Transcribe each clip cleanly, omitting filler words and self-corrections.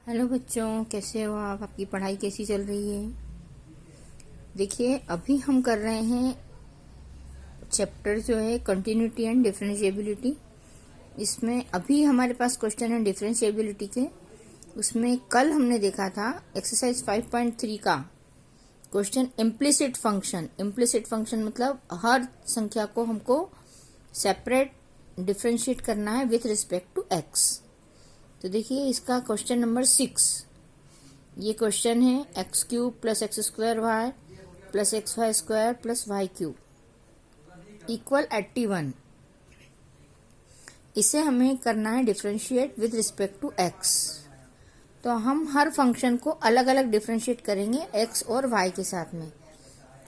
Hello बच्चों, कैसे हो आप? आपकी पढ़ाई कैसी चल रही है? देखिए, अभी हम कर रहे हैं चैप्टर जो है कंटिन्यूटी एंड डिफरेंशिएबिलिटी। इसमें अभी हमारे पास क्वेश्चन है डिफरेंशिएबिलिटी के। उसमें कल हमने देखा था एक्सरसाइज 5.3 का question implicit function. Implicit function मतलब हर संख्या को हमको सेपरेट डिफरेंशिएट करना है विथ रिस्पेक्ट टू एक्स। तो देखिए इसका क्वेश्चन नंबर 6। ये क्वेश्चन है x cube plus x square y plus x y square plus y cube equal 81। इसे हमें करना है differentiate with respect to x. तो हम हर फंक्शन को अलग अलग डिफरेंशिएट करेंगे एक्स और वाई के साथ में।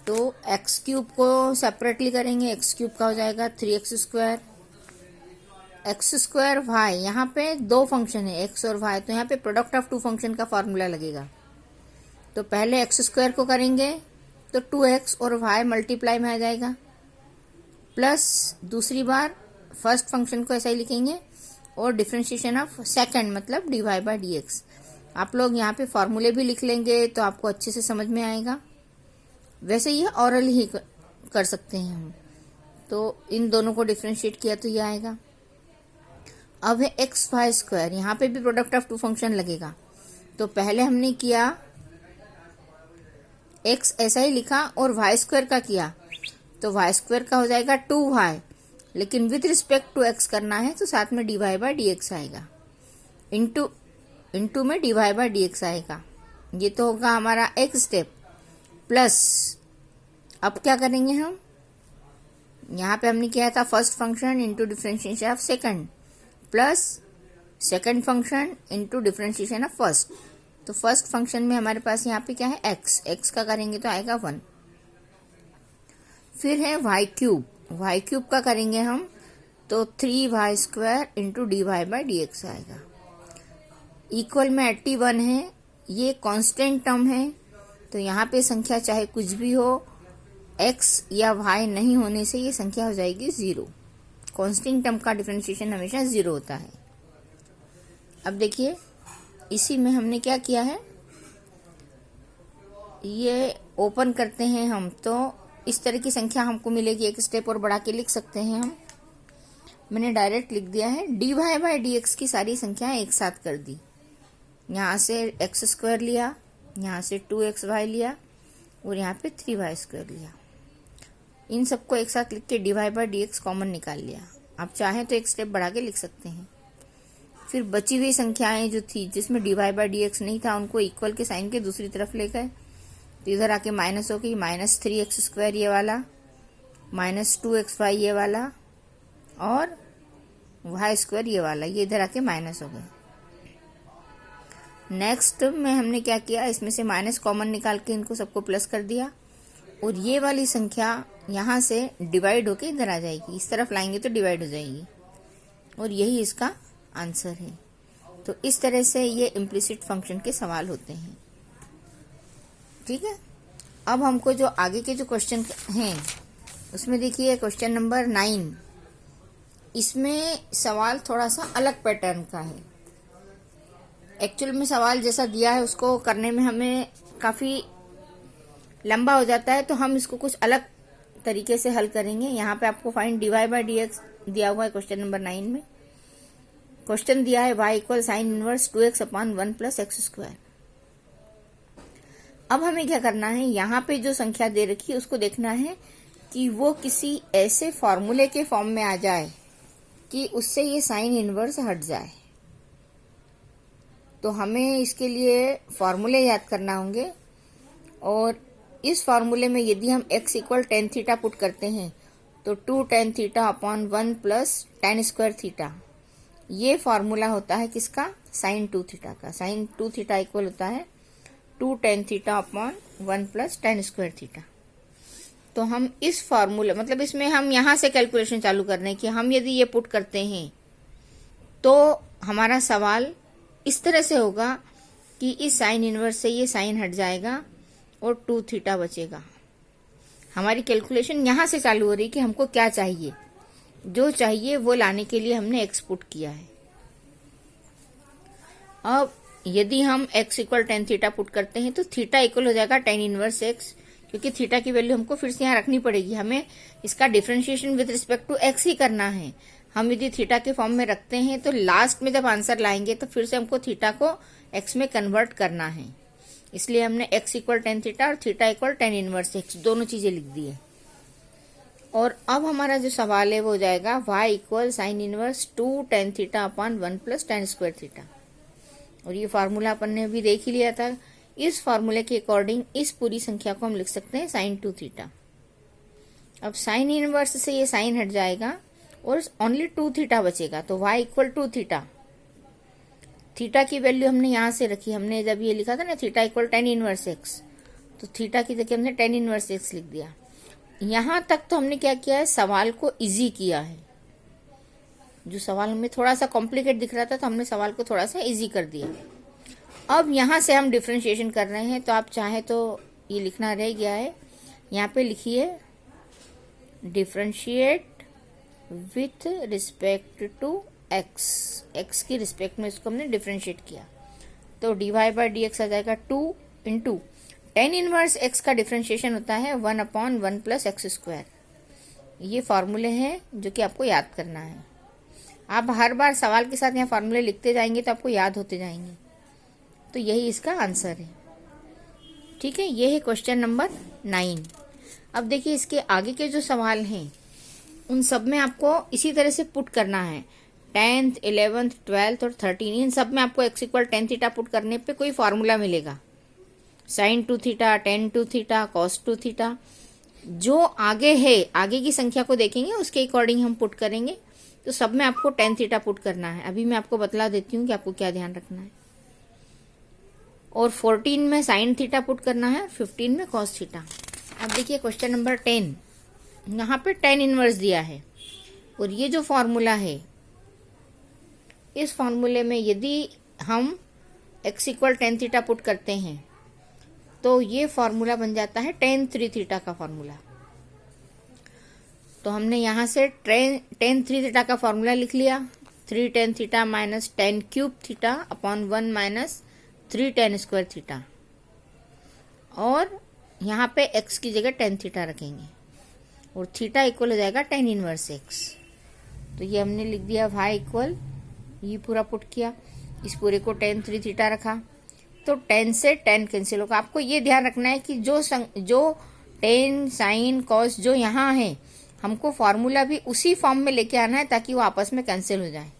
तो एक्स क्यूब को सेपरेटली करेंगे। एक्स क्यूब का हो जाएगा 3x square, x square Y. यहाँ पे दो फंक्शन है एक्स और वाई, तो यहाँ पे प्रोडक्ट ऑफ टू फंक्शन का फॉर्मूला लगेगा। तो पहले एक्स स्क्वायर को करेंगे तो 2x और वाई मल्टीप्लाई में आ जाएगा, प्लस दूसरी बार फर्स्ट फंक्शन को ऐसा ही लिखेंगे और डिफरेंशिएशन ऑफ सेकंड मतलब dy बाई dx। आप लोग यहाँ पे फॉर्मूले भी लिख लेंगे तो आपको अच्छे से समझ में आएगा। वैसे ये ऑरल ही कर सकते हैं हम। तो इन दोनों को डिफरेंशिएट किया तो ये आएगा। अब है एक्स वाई स्क्वायर, यहाँ पे भी प्रोडक्ट ऑफ टू फंक्शन लगेगा। तो पहले हमने किया एक्स ऐसा ही लिखा और वाई स्क्वायर का किया, तो वाई स्क्वायर का हो जाएगा 2y, लेकिन विथ रिस्पेक्ट टू एक्स करना है तो साथ में dy बाई dx आएगा। इंटू में dy बाई dx आएगा। ये तो होगा हमारा एक स्टेप। प्लस अब क्या करेंगे हम, यहाँ पे हमने किया था first function into differentiation of second plus second function into differentiation of first. तो फर्स्ट फंक्शन में हमारे पास यहाँ पे क्या है एक्स, एक्स का करेंगे तो आएगा 1। फिर है वाई क्यूब, वाई क्यूब का करेंगे हम तो 3y square into dy by dx आएगा। इक्वल में 81 है, ये कांस्टेंट टर्म है तो यहाँ पे संख्या चाहे कुछ भी हो, x या y नहीं होने से ये संख्या हो जाएगी 0। कांस्टेंट टर्म का डिफरेंशिएशन हमेशा 0 होता है। अब देखिए इसी में हमने क्या किया है, ये ओपन करते हैं हम तो इस तरह की संख्या हमको मिलेगी। एक स्टेप और बढ़ा के लिख सकते हैं हम। मैंने डायरेक्ट लिख दिया है dy बाई dx की सारी संख्याएं एक साथ कर दी। यहाँ से एक्स स्क्वायर लिया, यहाँ से 2xy लिया और यहाँ पे 3y स्क्वायर लिया। इन सबको एक साथ लिख के dy बाई dx कॉमन निकाल लिया। आप चाहें तो एक स्टेप बढ़ा के लिख सकते हैं। फिर बची हुई संख्याएं जो थी जिसमें dy बाई dx नहीं था उनको इक्वल के साइन के दूसरी तरफ ले गए, तो इधर आके माइनस हो गई, -3x स्क्वायर ये वाला, -2xy ये वाला और y स्क्वायर ये वाला, ये इधर आके माइनस हो गए। नेक्स्ट में हमने क्या किया, इसमें से माइनस कॉमन निकाल के इनको सबको प्लस कर दिया और ये वाली संख्या यहाँ से डिवाइड होके इधर आ जाएगी। इस तरफ लाएंगे तो डिवाइड हो जाएगी और यही इसका आंसर है। तो इस तरह से ये इम्प्लिसिट फंक्शन के सवाल होते हैं। ठीक है, अब हमको जो आगे के जो क्वेश्चन हैं उसमें देखिए क्वेश्चन नंबर 9। इसमें सवाल थोड़ा सा अलग पैटर्न का है। एक्चुअल में सवाल जैसा दिया है उसको करने में हमें काफी लंबा हो जाता है, तो हम इसको कुछ अलग तरीके से हल करेंगे। यहाँ पे आपको फाइंड dy बाई dx दिया हुआ है क्वेश्चन नंबर 9 में। क्वेश्चन दिया है y equal sine inverse 2x upon 1 plus x square. अब हमें क्या करना है, यहाँ पे जो संख्या दे रखी है उसको देखना है कि वो किसी ऐसे फॉर्मूले के फॉर्म में आ जाए कि उससे ये साइन इनवर्स हट जाए। तो हमें इसके लिए फॉर्मूले याद करना होंगे और इस फॉर्मूले में यदि हम x equal tan theta put करते हैं तो 2 tan theta upon 1 plus tan square theta, ये फॉर्मूला होता है किसका, साइन 2 थीटा का। साइन 2 थीटा इक्वल होता है 2 tan theta upon 1 plus tan square theta. तो हम इस फॉर्मूला मतलब इसमें हम यहाँ से कैलकुलेशन चालू कर रहे हैं कि हम यदि ये पुट करते हैं तो हमारा सवाल इस तरह से होगा कि इस साइन इनवर्स से ये साइन हट जाएगा और 2 थीटा बचेगा। हमारी कैलकुलेशन यहाँ से चालू हो रही कि हमको क्या चाहिए, जो चाहिए वो लाने के लिए हमने एक्स पुट किया है। अब यदि हम x equal tan theta put करते हैं तो थीटा इक्वल हो जाएगा टेन इनवर्स x, क्योंकि थीटा की वैल्यू हमको फिर से यहाँ रखनी पड़ेगी, हमें इसका differentiation with respect to x ही करना है। हम यदि थीटा के फॉर्म में रखते हैं तो लास्ट में जब आंसर लाएंगे तो फिर से हमको थीटा को x में कन्वर्ट करना है, इसलिए हमने x इक्वल टेन थीटा और theta equal tan inverse x दोनों चीजें लिख दी है। और अब हमारा जो सवाल है वो हो जाएगा y equal sine inverse two tan theta upon one plus ten square theta, और ये फार्मूला अपन ने अभी देख ही लिया था। इस फार्मूले के अकॉर्डिंग इस पूरी संख्या को हम लिख सकते हैं साइन टू थीटा। अब साइन इनवर्स से ये साइन हट जाएगा और ओनली टू थीटा बचेगा, तो y equal to theta, theta की वैल्यू हमने यहां से रखी, हमने जब ये लिखा था ना theta equal tan inverse x, तो थीटा की जगह हमने टेन इनवर्स एक्स लिख दिया। यहां तक तो हमने क्या किया है, सवाल को इजी किया है। जो सवाल हमें थोड़ा सा कॉम्प्लिकेट दिख रहा था तो हमने सवाल को थोड़ा सा इजी कर दिया। अब यहां से हम डिफरेंशिएशन कर रहे हैं, तो आप चाहे तो ये लिखना रह गया है, यहाँ पे लिखिए differentiate with respect to x, x की रिस्पेक्ट में इसको हमने डिफरेंशिएट किया, तो dy बाई डी एक्स आ जाएगा 2 इंटू टेन इनवर्स एक्स का डिफरेंशिएशन होता है 1 upon one plus x square. ये फॉर्मूले हैं जो कि आपको याद करना है। आप हर बार सवाल के साथ यहाँ फॉर्मूले लिखते जाएंगे तो आपको याद होते जाएंगे, तो यही इसका आंसर है। ठीक है, ये है क्वेश्चन नंबर 9। अब देखिए इसके आगे के जो सवाल हैं उन सब में आपको इसी तरह से पुट करना है। 10th, 11th, 12th और 13 इन सब में आपको x equal tan theta put करने पे कोई फॉर्मूला मिलेगा, sine two theta, tan two theta, cos two theta. जो आगे है, आगे की संख्या को देखेंगे उसके अकॉर्डिंग हम पुट करेंगे, तो सब में आपको टेन थीटा पुट करना है। अभी मैं आपको बतला देती हूँ कि आपको क्या ध्यान रखना है। और 14 में साइन थीटा पुट करना है, 15 में कॉस थीटा। अब देखिए क्वेश्चन नंबर 10, यहाँ पे टेन इनवर्स दिया है, और ये जो फॉर्मूला है इस फॉर्मूले में यदि हम x equal tan theta put करते हैं तो ये फॉर्मूला बन जाता है टेन थ्री थीटा का फॉर्मूला। तो हमने यहां से टेन थ्री थीटा का फॉर्मूला लिख लिया, 3 tan theta minus ten cube theta upon 1 minus 3 ten square theta, और यहाँ पे x की जगह टेन थीटा रखेंगे और थीटा इक्वल हो जाएगा टेन इनवर्स x। तो ये हमने लिख दिया y इक्वल, ये पूरा पुट किया, इस पूरे को टेन थ्री थीटा रखा, तो 10 से 10 कैंसिल होगा। आपको ये ध्यान रखना है कि जो टेन साइन कॉस जो यहाँ है हमको फॉर्मूला भी उसी फॉर्म में लेके आना है ताकि वो आपस में कैंसिल हो जाए।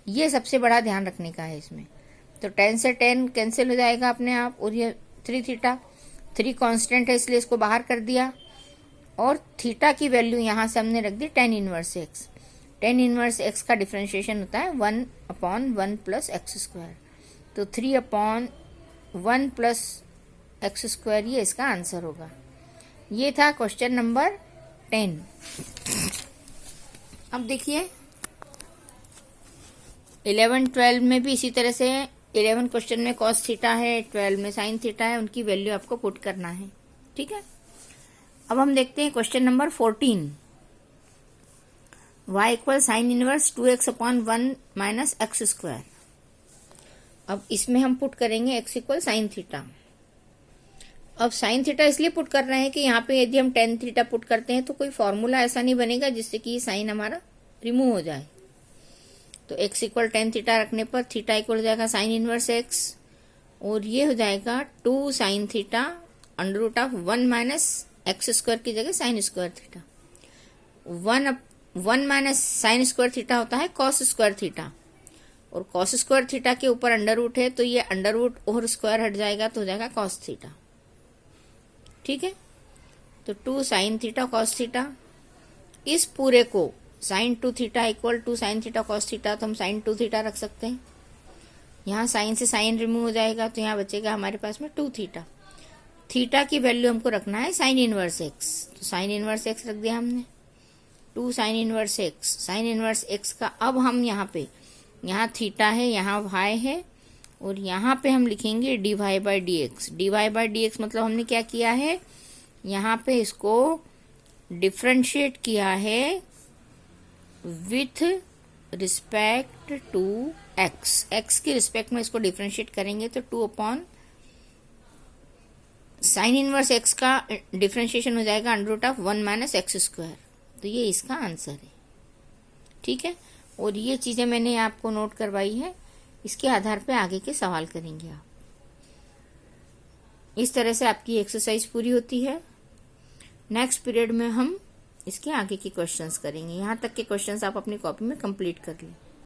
ये सबसे बड़ा ध्यान रखने का है इसमें। तो 10 से 10 कैंसिल हो जाएगा अपने आप, और ये 3 थीटा, 3 कांस्टेंट है इसलिए इसको बाहर कर दिया, और थीटा की वैल्यू यहाँ से हमने रख दी tan inverse X. Tan inverse x का डिफरेंशिएशन होता है 1 upon one plus x square, तो 3 upon one plus x square ये इसका आंसर होगा। ये था क्वेश्चन नंबर 10। अब देखिए 11, 12 में भी इसी तरह से 11 क्वेश्चन में कॉस थीटा है, 12 में साइन थीटा है, उनकी वैल्यू आपको पुट करना है। ठीक है, अब हम देखते हैं question number 14, y equal sine inverse 2x upon 1 minus x square. अब इसमें हम पुट करेंगे x इक्वल साइन थीटा। अब साइन थीटा इसलिए पुट कर रहे हैं कि यहाँ पे यदि हम टेन थीटा पुट करते हैं तो कोई फॉर्मूला ऐसा नहीं बनेगा जिससे कि साइन हमारा रिमूव हो जाए। तो x इक्वल टेन थीटा रखने पर थीटा इक्वल हो जाएगा साइन इनवर्स x, और ये हो जाएगा 2 sine theta under root of 1 minus x square की जगह sine square theta. 1 minus sine square theta होता है कॉस स्क्वायर थीटा, और कॉस स्क्वायर थीटा के ऊपर अंडर रूट है तो ये अंडर रूट और स्क्वायर हट जाएगा तो हो जाएगा कॉस थीटा। ठीक है, तो 2 साइन थीटा कॉस थीटा, इस पूरे को sine two theta equal to sine theta cos theta, तो हम साइन टू थीटा रख सकते हैं। यहाँ साइन से साइन रिमूव हो जाएगा तो यहाँ बचेगा हमारे पास में 2 थीटा। थीटा की वैल्यू हमको रखना है साइन इनवर्स एक्स, तो साइन इनवर्स एक्स रख दिया हमने, 2 sine inverse x. Sine inverse x का अब हम यहाँ थीटा है, यहाँ y है, और यहाँ पे हम लिखेंगे dy by D x. dy by D x मतलब हमने क्या किया है, यहाँ पे इसको डिफरेंशिएट किया है विथ रिस्पेक्ट टू एक्स की रिस्पेक्ट में इसको डिफ्रेंशिएट करेंगे तो 2 अपॉन साइन इनवर्स एक्स का डिफ्रेंशिएशन हो जाएगा √1 माइनस एक्स स्क्वायर। तो ये इसका आंसर है। ठीक है, और ये चीजें मैंने आपको नोट करवाई है, इसके आधार पे आगे के सवाल करेंगे आप। इस तरह से आपकी एक्सरसाइज पूरी होती है। नेक्स्ट पीरियड में हम इसके आगे के क्वेश्चंस करेंगे। यहाँ तक के क्वेश्चंस आप अपनी कॉपी में कंप्लीट कर लें।